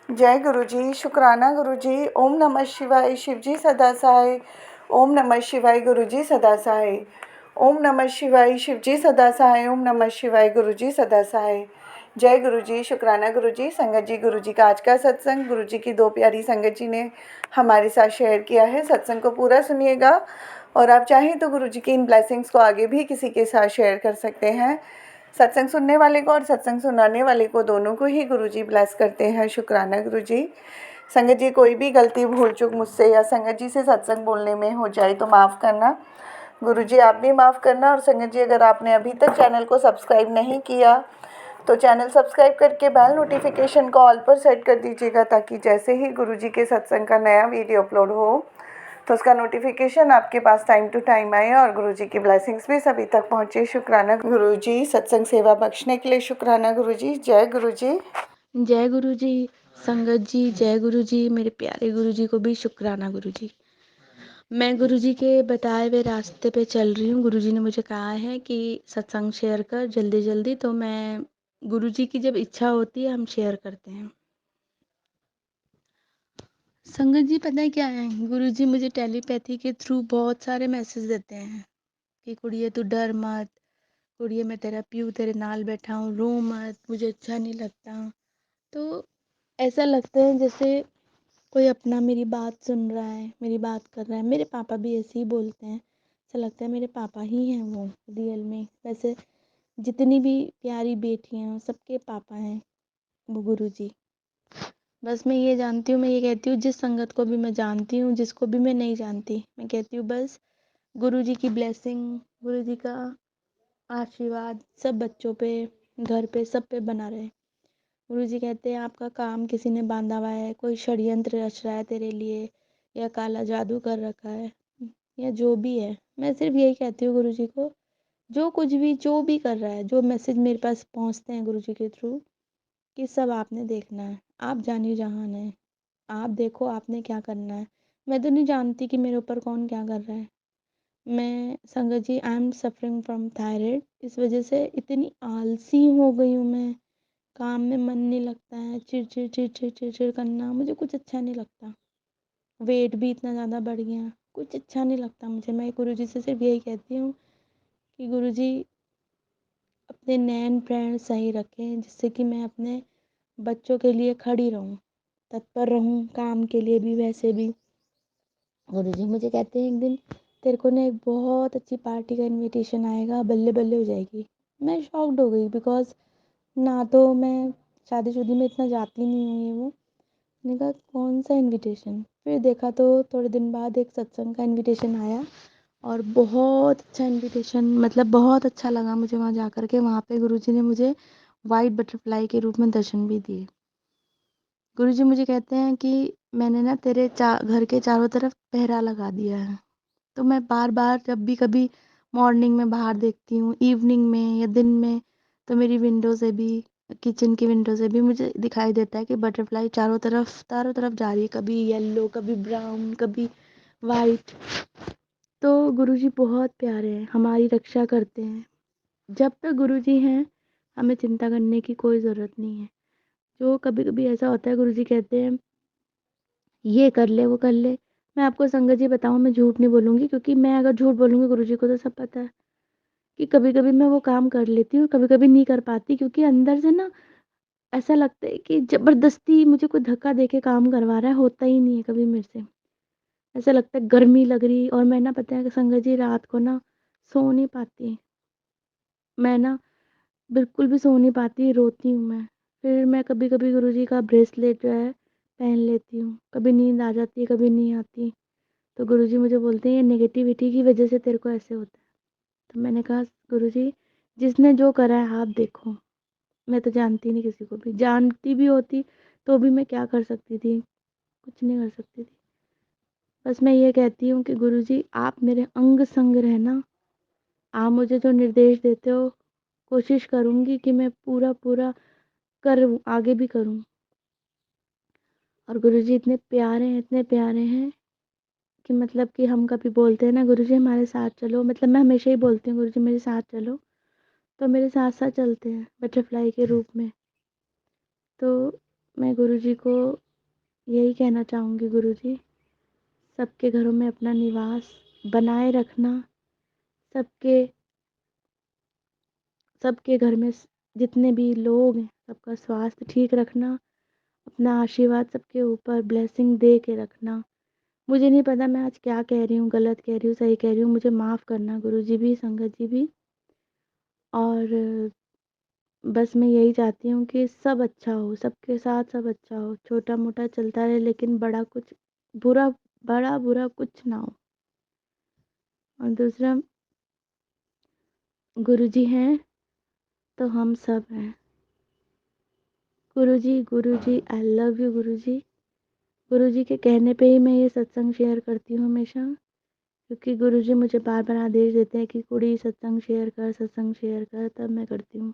जय गुरु जी, शुक्राना गुरु जी। ओम नमः शिवाय, शिव जी सदा सहाय। ओम नमः शिवाय, गुरु जी सदा सहाय। ओम नमः शिवाय, शिव जी सदा सहाय। ओम नमः शिवाय, गुरु जी सदा सहाय। जय गुरु जी, शुक्राना गुरु जी। संगत जी, गुरु जी का आज का सत्संग गुरु जी की दो प्यारी संगत जी ने हमारे साथ शेयर किया है। सत्संग को पूरा सुनिएगा और आप चाहें तो गुरु जी की इन ब्लेसिंग्स को आगे भी किसी के साथ शेयर कर सकते हैं। सत्संग सुनने वाले को और सत्संग सुनाने वाले को दोनों को ही गुरुजी ब्लेस करते हैं। शुक्राना गुरुजी। संगत जी, कोई भी गलती भूल चूक मुझसे या संगत जी से सत्संग बोलने में हो जाए तो माफ़ करना। गुरुजी आप भी माफ़ करना। और संगत जी, अगर आपने अभी तक चैनल को सब्सक्राइब नहीं किया तो चैनल सब्सक्राइब करके बेल नोटिफिकेशन को ऑल पर सेट कर दीजिएगा, ताकि जैसे ही गुरुजी के सत्संग का नया वीडियो अपलोड हो तो उसका नोटिफिकेशन आपके पास टाइम टू टाइम आए और गुरुजी की ब्लेसिंग्स भी सभी तक पहुंचे। शुक्राना गुरुजी। सत्संग सेवा बख्शने के लिए शुक्राना गुरुजी। जय गुरुजी। जय गुरु जी। संगत जी जय गुरु जी। मेरे प्यारे गुरु जी को भी शुक्राना गुरु जी। मैं गुरु जी के बताए हुए रास्ते पे चल रही हूँ। गुरु जी ने मुझे कहा है कि सत्संग शेयर कर जल्दी जल्दी, तो मैं गुरु जी की जब इच्छा होती है हम शेयर करते हैं। संगत जी पता है क्या है, गुरु जी मुझे टेलीपैथी के थ्रू बहुत सारे मैसेज देते हैं कि कुड़िए तू डर मत, कुड़िए मैं तेरा पीऊ तेरे नाल बैठा हूँ, रो मत, मुझे अच्छा नहीं लगता। तो ऐसा लगता है जैसे कोई अपना मेरी बात सुन रहा है, मेरी बात कर रहा है। मेरे पापा भी ऐसे ही बोलते हैं, ऐसा लगता है मेरे पापा ही हैं वो रियल में। वैसे जितनी भी प्यारी बेटियां हैं सबके पापा हैं वो गुरु जी। बस मैं ये जानती हूँ, मैं ये कहती हूँ, जिस संगत को भी मैं जानती हूँ, जिसको भी मैं नहीं जानती, मैं कहती हूँ बस गुरु जी की ब्लेसिंग, गुरु जी का आशीर्वाद सब बच्चों पे, घर पे, सब पे बना रहे। गुरु जी कहते हैं आपका काम किसी ने बांधा हुआ है, कोई षड्यंत्र रच रहा है तेरे लिए, या काला जादू कर रखा है, या जो भी है। मैं सिर्फ यही कहती हूँ गुरु जी को, जो कुछ भी जो भी कर रहा है, जो मैसेज मेरे पास पहुँचते हैं गुरु जी के थ्रू, कि सब आपने देखना है, आप जानिए जहान है, आप देखो आपने क्या करना है। मैं तो नहीं जानती कि मेरे ऊपर कौन क्या कर रहा है। मैं Sangat ji I am suffering from thyroid, इस वजह से इतनी आलसी हो गई हूँ मैं। काम में मन नहीं लगता है, चिड़चिड़ चिड़चिड़ चिड़चिड़ करना, मुझे कुछ अच्छा नहीं लगता। वेट भी इतना ज़्यादा बढ़ गया, कुछ अच्छा नहीं लगता मुझे। मैं गुरुजी से सिर्फ यही कहती हूँ कि गुरुजी अपने नैन प्राण सही रखें, जिससे कि मैं अपने बच्चों के लिए खड़ी रहूँ, तत्पर रहूँ, काम के लिए भी वैसे भी। गुरुजी मुझे कहते हैं एक दिन तेरे को ना एक बहुत अच्छी पार्टी का इनविटेशन आएगा, बल्ले बल्ले हो जाएगी। मैं शॉक्ड हो गई, बिकॉज ना तो मैं शादीशुदी में इतना जाती नहीं हूँ ये वो। मैंने कहा कौन सा इनविटेशन, फिर देखा तो थोड़े दिन बाद एक सत्संग का इनविटेशन आया और बहुत अच्छा इनविटेशन, मतलब बहुत अच्छा लगा मुझे वहाँ जा कर के। वहाँ पे गुरुजी ने मुझे वाइट बटरफ्लाई के रूप में दर्शन भी दिए। गुरुजी मुझे कहते हैं कि मैंने ना तेरे घर के चारों तरफ पहरा लगा दिया है। तो मैं बार बार जब भी कभी मॉर्निंग में बाहर देखती हूँ, इवनिंग में या दिन में, तो मेरी विंडो से भी, किचन की विंडो से भी मुझे दिखाई देता है कि बटरफ्लाई चारों तरफ जा रही है, कभी येलो, कभी ब्राउन, कभी वाइट। तो गुरुजी बहुत प्यारे हैं, हमारी रक्षा करते हैं। जब तक गुरुजी हैं हमें चिंता करने की कोई ज़रूरत नहीं है। जो कभी कभी ऐसा होता है, गुरुजी कहते हैं ये कर ले वो कर ले। मैं आपको संगत जी बताऊं, मैं झूठ नहीं बोलूंगी, क्योंकि मैं अगर झूठ बोलूंगी गुरुजी को तो सब पता है कि कभी कभी मैं वो काम कर लेती हूँ, कभी कभी नहीं कर पाती, क्योंकि अंदर से ना ऐसा लगता है कि जबरदस्ती मुझे कोई धक्का दे के काम करवा रहा है, होता ही नहीं है कभी मेरे से। ऐसा लगता है गर्मी लग रही, और मैं ना पता है कि संगत जी रात को ना सो नहीं पाती। मैं ना बिल्कुल भी सो नहीं पाती, रोती हूँ मैं। फिर मैं कभी कभी गुरुजी का ब्रेसलेट जो है पहन लेती हूँ, कभी नींद आ जाती है, कभी नहीं आती। तो गुरुजी मुझे बोलते हैं ये नेगेटिविटी की वजह से तेरे को ऐसे होता है। तो मैंने कहा गुरुजी जिसने जो करा है आप देखो, मैं तो जानती नहीं किसी को भी, जानती भी होती तो भी मैं क्या कर सकती थी, कुछ नहीं कर सकती थी। बस मैं ये कहती हूँ कि गुरुजी आप मेरे अंग संग रहना, आप मुझे जो निर्देश देते हो कोशिश करूँगी कि मैं पूरा पूरा करूँ, आगे भी करूँ। और गुरुजी इतने प्यारे हैं, इतने प्यारे हैं कि मतलब कि हम कभी बोलते हैं ना गुरुजी हमारे साथ चलो, मतलब मैं हमेशा ही बोलती हूँ गुरुजी मेरे साथ चलो, तो मेरे साथ साथ चलते हैं बटरफ्लाई के रूप में। तो मैं गुरुजी को यही कहना चाहूँगी, गुरुजी सबके घरों में अपना निवास बनाए रखना, सबके सबके घर में जितने भी लोग हैं सबका स्वास्थ्य ठीक रखना, अपना आशीर्वाद सबके ऊपर ब्लेसिंग दे के रखना। मुझे नहीं पता मैं आज क्या कह रही हूँ, गलत कह रही हूँ, सही कह रही हूँ, मुझे माफ़ करना गुरुजी भी, संगत जी भी। और बस मैं यही चाहती हूँ कि सब अच्छा हो, सबके साथ सब अच्छा हो, छोटा-मोटा चलता रहे लेकिन बुरा बड़ा बुरा कुछ ना हो। और दूसरा, गुरुजी हैं तो हम सब हैं। गुरुजी आई लव यू गुरुजी। गुरुजी के कहने पे ही मैं ये सत्संग शेयर करती हूँ हमेशा, क्योंकि गुरुजी मुझे बार-बार आदेश देते हैं कि कुड़ी सत्संग शेयर कर, तब मैं करती हूँ।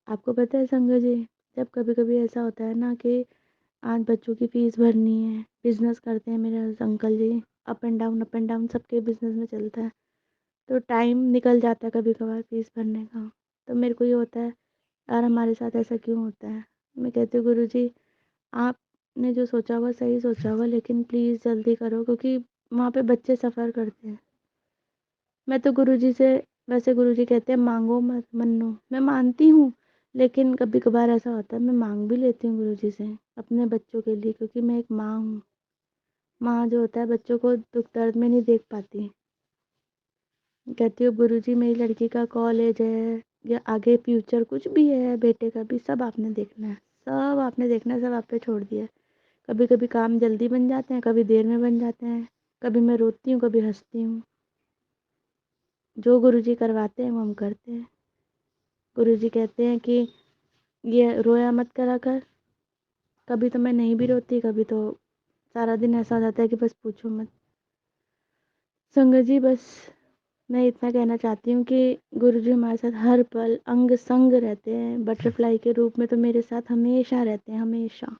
आपको पता है संगत जी, जब कभी-कभी ऐसा होता है ना कि आज बच्चों की फ़ीस भरनी है, बिज़नेस करते हैं मेरे uncle ji, up and down सबके बिज़नेस में चलता है, तो टाइम निकल जाता है कभी-कभार फ़ीस भरने का। तो मेरे को ये होता है, यार हमारे साथ ऐसा क्यों होता है? मैं कहती हूँ गुरुजी आपने जो सोचा हुआ सही सोचा हुआ, लेकिन प्लीज़ जल्दी करो क्योंकि वहाँ पे बच्चे सफ़र करते हैं। मैं तो गुरुजी से, वैसे गुरुजी कहते हैं मांगो मत मन्नो, मैं मानती हूँ, लेकिन कभी कभार ऐसा होता है मैं मांग भी लेती हूँ गुरुजी से अपने बच्चों के लिए, क्योंकि मैं एक माँ हूँ। माँ जो होता है बच्चों को दुख दर्द में नहीं देख पाती। कहती हूँ गुरुजी मेरी लड़की का कॉलेज है या आगे फ्यूचर कुछ भी है, बेटे का भी, सब आपने देखना है, सब आपने देखना है, सब आप पे छोड़ दिया है। कभी कभी काम जल्दी बन जाते हैं, कभी देर में बन जाते हैं, कभी मैं रोती हूँ, कभी हंसती हूँ। जो गुरुजी करवाते हैं वो हम करते हैं। गुरुजी कहते हैं कि ये रोया मत करा कर। कभी तो मैं नहीं भी रोती, कभी तो सारा दिन ऐसा हो जाता है कि बस पूछो मत। संगत जी बस मैं इतना कहना चाहती हूँ कि गुरुजी हमारे साथ हर पल अंग संग रहते हैं, बटरफ्लाई के रूप में तो मेरे साथ हमेशा रहते हैं, हमेशा।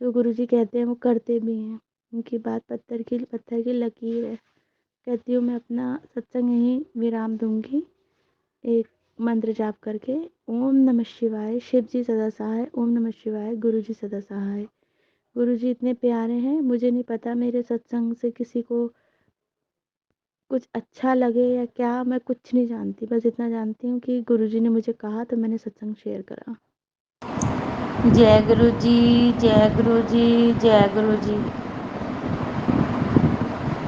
जो गुरुजी कहते हैं वो करते भी हैं। उनकी बात पत्थर की लकीर है। कहती हूँ मैं अपना सत्संग यहीं विराम दूंगी एक मंत्र जाप करके। ओम नमः शिवाय, शिव जी सदा सहाय। ओम नमः शिवाय, गुरु जी सदा सहाय। गुरु जी इतने प्यारे हैं, मुझे नहीं पता मेरे सत्संग से किसी को कुछ अच्छा लगे या क्या, मैं कुछ नहीं जानती, बस इतना जानती हूँ कि गुरु जी ने मुझे कहा तो मैंने सत्संग शेयर करा। जय गुरु जी, जय गुरु जी, जय गुरु जी।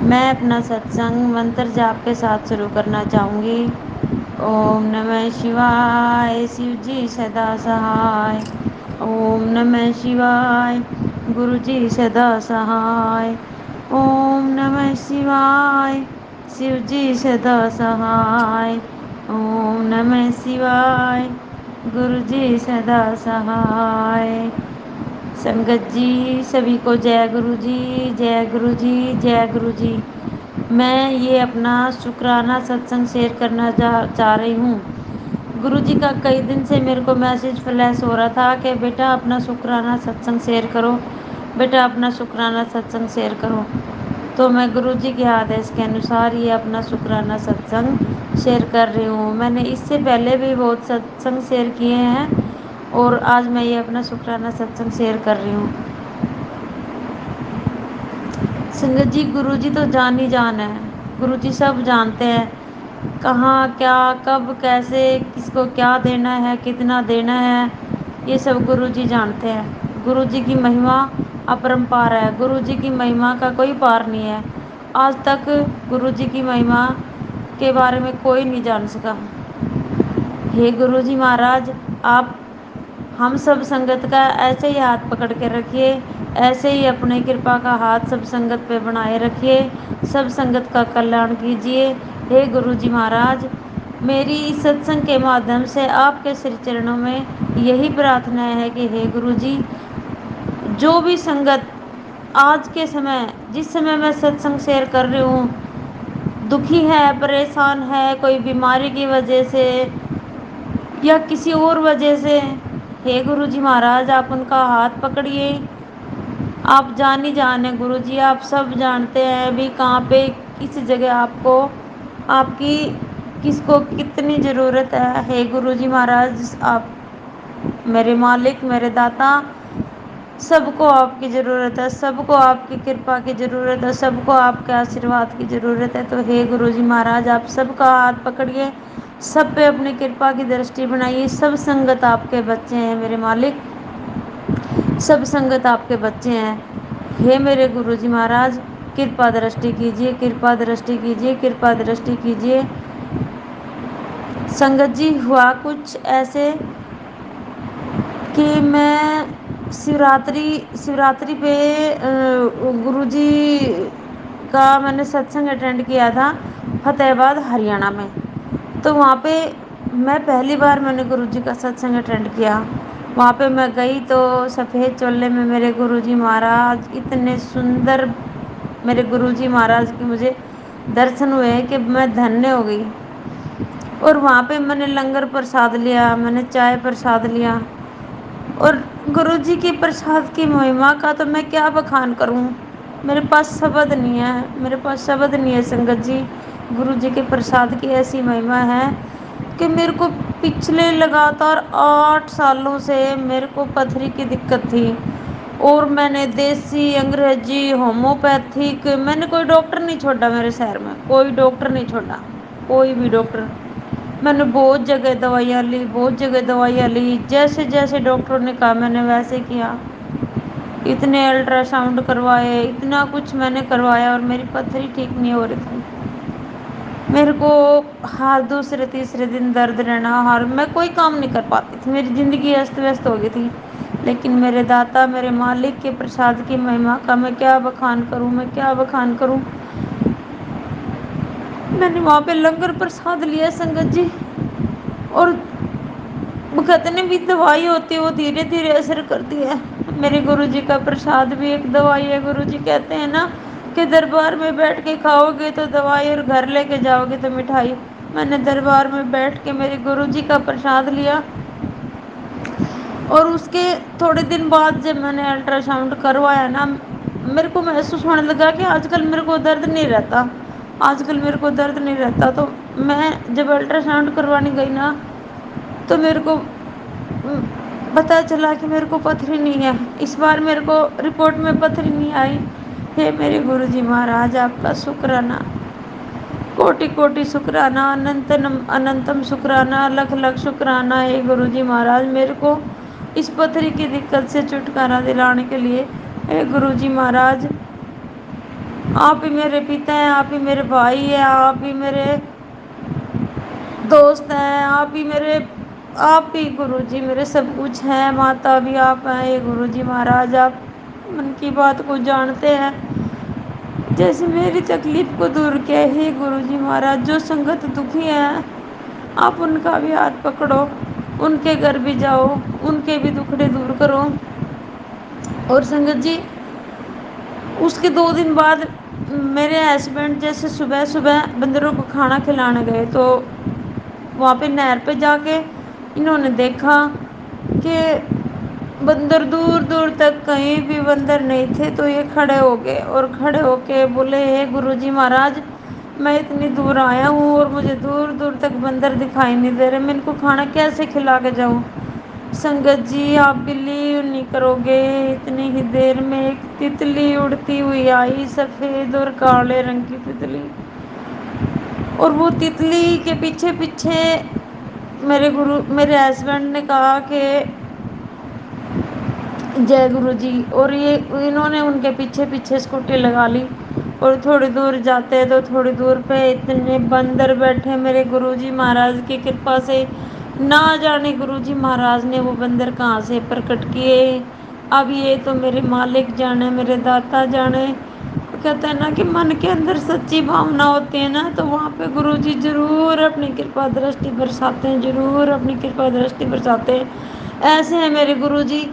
मैं अपना सत्संग मंत्र जाप के साथ शुरू करना चाहूँगी। ओम नमः शिवाय, शिव जी सदा सहाय। ओम नमः शिवाय, गुरु जी सदा सहाय। ओम नमः शिवाय, शिव जी सदा सहाय। ओम नमः शिवाय, गुरु जी सदा सहाय। संगत जी सभी को जय गुरु जी, जय गुरु जी, जय गुरु जी। मैं ये अपना शुक्राना सत्संग शेयर करना चाह रही हूँ। गुरु जी का कई दिन से मेरे को मैसेज फ्लैश हो रहा था कि बेटा अपना शुक्राना सत्संग शेयर करो, बेटा अपना शुक्राना सत्संग शेयर करो। तो मैं गुरु जी के आदेश के अनुसार ये अपना शुक्राना सत्संग शेयर कर रही हूँ। मैंने इससे पहले भी बहुत सत्संग शेयर किए हैं और आज मैं ये अपना शुक्राना सत्संग शेयर कर रही हूँ। संगत जी गुरु जी तो जान ही जान है, गुरु जी सब जानते हैं, कहाँ क्या कब कैसे किसको क्या देना है, कितना देना है, ये सब गुरु जी जानते हैं। गुरु जी की महिमा अपरंपार है, गुरु जी की महिमा का कोई पार नहीं है। आज तक गुरु जी की महिमा के बारे में कोई नहीं जान सका। हे गुरु जी महाराज, आप हम सब संगत का ऐसे ही हाथ पकड़ के रखिए, ऐसे ही अपने कृपा का हाथ सब संगत पे बनाए रखिए, सब संगत का कल्याण कीजिए। हे गुरु जी महाराज, मेरी इस सत्संग के माध्यम से आपके श्री चरणों में यही प्रार्थना है कि हे गुरु जी, जो भी संगत आज के समय जिस समय मैं सत्संग शेयर कर रही हूँ दुखी है, परेशान है, कोई बीमारी की वजह से या किसी और वजह से, हे गुरु जी महाराज आप उनका हाथ पकड़िए। आप जान ही जान है गुरु जी, आप सब जानते हैं अभी कहाँ पे किस जगह आपको आपकी किसको कितनी ज़रूरत है। हे गुरु जी महाराज, आप मेरे मालिक, मेरे दाता, सबको आपकी ज़रूरत है, सबको आपकी कृपा की ज़रूरत है, सबको आपके आशीर्वाद की ज़रूरत है। तो हे गुरुजी महाराज, आप सबका हाथ पकड़िए, सब पे अपनी कृपा की दृष्टि बनाइए। सब संगत आपके बच्चे हैं मेरे मालिक, सब संगत आपके बच्चे हैं। हे मेरे गुरुजी महाराज, कृपा दृष्टि कीजिए, कृपा दृष्टि कीजिए, कृपा दृष्टि कीजिए। संगत जी, हुआ कुछ ऐसे कि मैं शिवरात्रि पे गुरुजी का मैंने सत्संग अटेंड किया था फतेहाबाद हरियाणा में। तो वहाँ पे मैं पहली बार मैंने गुरुजी का सत्संग अटेंड किया। वहाँ पे मैं गई तो सफ़ेद चोले में मेरे गुरुजी महाराज इतने सुंदर, मेरे गुरुजी महाराज के मुझे दर्शन हुए कि मैं धन्य हो गई। और वहाँ पे मैंने लंगर प्रसाद लिया, मैंने चाय प्रसाद लिया। और गुरुजी की प्रसाद की महिमा का तो मैं क्या बखान करूं, मेरे पास शब्द नहीं है, मेरे पास शब्द नहीं है संगत जी। गुरुजी के प्रसाद की ऐसी महिमा है कि मेरे को पिछले लगातार 8 सालों से मेरे को पथरी की दिक्कत थी। और मैंने देसी, अंग्रेजी, होम्योपैथिक, मैंने कोई डॉक्टर नहीं छोड़ा मेरे शहर में, कोई डॉक्टर नहीं छोड़ा, कोई भी डॉक्टर। मैंने बहुत जगह दवाइयाँ ली, बहुत जगह दवाइयाँ ली, जैसे जैसे डॉक्टर ने कहा मैंने वैसे किया। इतने अल्ट्रासाउंड करवाए, इतना कुछ मैंने करवाया और मेरी पथरी ठीक नहीं हो रही थी। मेरे को हर दूसरे तीसरे दिन दर्द रहना, हर मैं कोई काम नहीं कर पाती थी, मेरी ज़िंदगी अस्त व्यस्त हो गई थी। लेकिन मेरे दाता, मेरे मालिक के प्रसाद की महिमा का मैं क्या बखान करूं, मैं क्या बखान करूं। मैंने वहाँ पे लंगर प्रसाद लिया संगत जी, और वो कहते नहीं भी दवाई होती है वो धीरे धीरे असर करती है। मेरे गुरुजी का प्रसाद भी एक दवाई है। गुरुजी कहते हैं ना कि दरबार में बैठ के खाओगे तो दवाई और घर लेके जाओगे तो मिठाई। मैंने दरबार में बैठ के मेरे गुरुजी का प्रसाद लिया, और उसके थोड़े दिन बाद जब मैंने अल्ट्रासाउंड करवाया ना, मेरे को महसूस होने लगा कि आजकल मेरे को दर्द नहीं रहता, आजकल मेरे को दर्द नहीं रहता। तो मैं जब अल्ट्रासाउंड करवाने गई ना, तो मेरे को पता चला कि मेरे को पथरी नहीं है। इस बार मेरे को रिपोर्ट में पथरी नहीं आई। हे मेरे गुरुजी महाराज, आपका शुक्राना, कोटि कोटि शुक्राना, अनंतम अनंतम शुक्राना, लख लख शुक्राना है गुरुजी महाराज, मेरे को इस पथरी की दिक्कत से छुटकारा दिलाने के लिए। हे गुरुजी महाराज, आप ही मेरे पिता हैं, आप ही मेरे भाई हैं, आप ही मेरे दोस्त हैं, आप ही गुरुजी मेरे सब कुछ हैं। माता भी आप हैं। ये गुरुजी महाराज, आप मन की बात को जानते हैं, जैसे मेरी तकलीफ को दूर किया। हे गुरुजी महाराज, जो संगत दुखी है आप उनका भी हाथ पकड़ो, उनके घर भी जाओ, उनके भी दुखड़े दूर करो। और संगत जी, उसके 2 दिन बाद मेरे हस्बैंड जैसे सुबह सुबह बंदरों को खाना खिलाने गए, तो वहाँ पे नहर पे जाके इन्होंने देखा कि बंदर दूर दूर तक कहीं भी बंदर नहीं थे। तो ये खड़े हो गए और खड़े होके बोले, हे गुरुजी महाराज, मैं इतनी दूर आया हूँ और मुझे दूर दूर तक बंदर दिखाई नहीं दे रहे, मैं इनको खाना कैसे खिला के जाऊँ। संगत जी, आप बिलीव नहीं करोगे, इतनी ही देर में एक तितली उड़ती हुई आई, सफ़ेद और काले रंग की तितली। और वो तितली के पीछे पीछे मेरे हस्बैंड ने कहा कि जय गुरु जी, और ये इन्होंने उनके पीछे पीछे स्कूटी लगा ली। और थोड़ी दूर जाते तो थोड़ी दूर पे इतने बंदर बैठे, मेरे गुरुजी महाराज की कृपा से ना जाने गुरुजी महाराज ने वो बंदर कहाँ से प्रकट किए। अब ये तो मेरे मालिक जाने, मेरे दाता जाने। कहते हैं ना कि मन के अंदर सच्ची भावना होती है ना, तो वहाँ पे गुरुजी जरूर अपनी कृपा दृष्टि बरसाते हैं, जरूर अपनी कृपा दृष्टि बरसाते हैं। ऐसे हैं मेरे गुरुजी,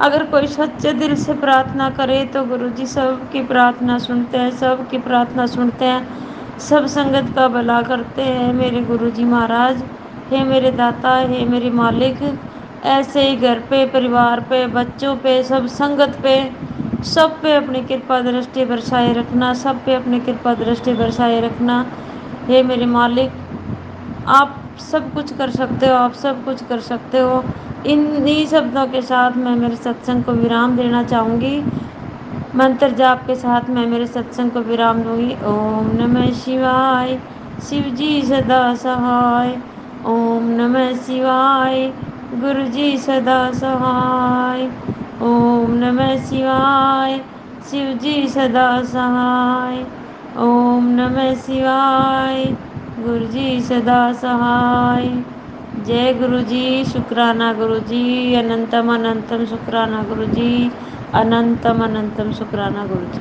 अगर कोई सच्चे दिल से प्रार्थना करे तो गुरुजी सबकी प्रार्थना सुनते हैं, सबकी प्रार्थना सुनते हैं, सब संगत का भला करते हैं मेरे गुरुजी महाराज। हे मेरे दाता, हे मेरे मालिक, ऐसे ही घर पे, परिवार पे, बच्चों पे, सब संगत पे, सब पे अपनी कृपा दृष्टि बरसाए रखना, सब पे अपनी कृपा दृष्टि बरसाए रखना। हे मेरे मालिक, आप सब कुछ कर सकते हो, आप सब कुछ कर सकते हो। इन्हीं शब्दों के साथ मैं मेरे सत्संग को विराम देना चाहूँगी। मंत्र जाप के साथ मैं मेरे सत्संग को विराम दूंगी। ओम नमः शिवाय, शिव जी सदा सहाय। ओम नमः शिवाय, गुरु जी सदा सहाय। ओम नमः शिवाय, शिव जी सदा सहाय। ओम नमः शिवाय, गुरु जी सदा सहाय। जय गुरु जी, शुक्राना गुरु जी, अनंतम अनंतम शुक्राना गुरु जी, अनंतम अनंतम शुक्राना गुरु जी।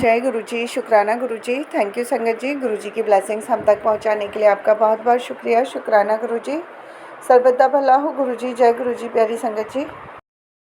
जय गुरु जी, शुक्राना गुरु जी। थैंक यू संगत जी, गुरु जी की ब्लेसिंग्स हम तक पहुंचाने के लिए आपका बहुत बहुत शुक्रिया। शुक्राना गुरु जी। सर्वदा भला हो गुरु जी। जय गुरु जी। प्यारी संगत जी।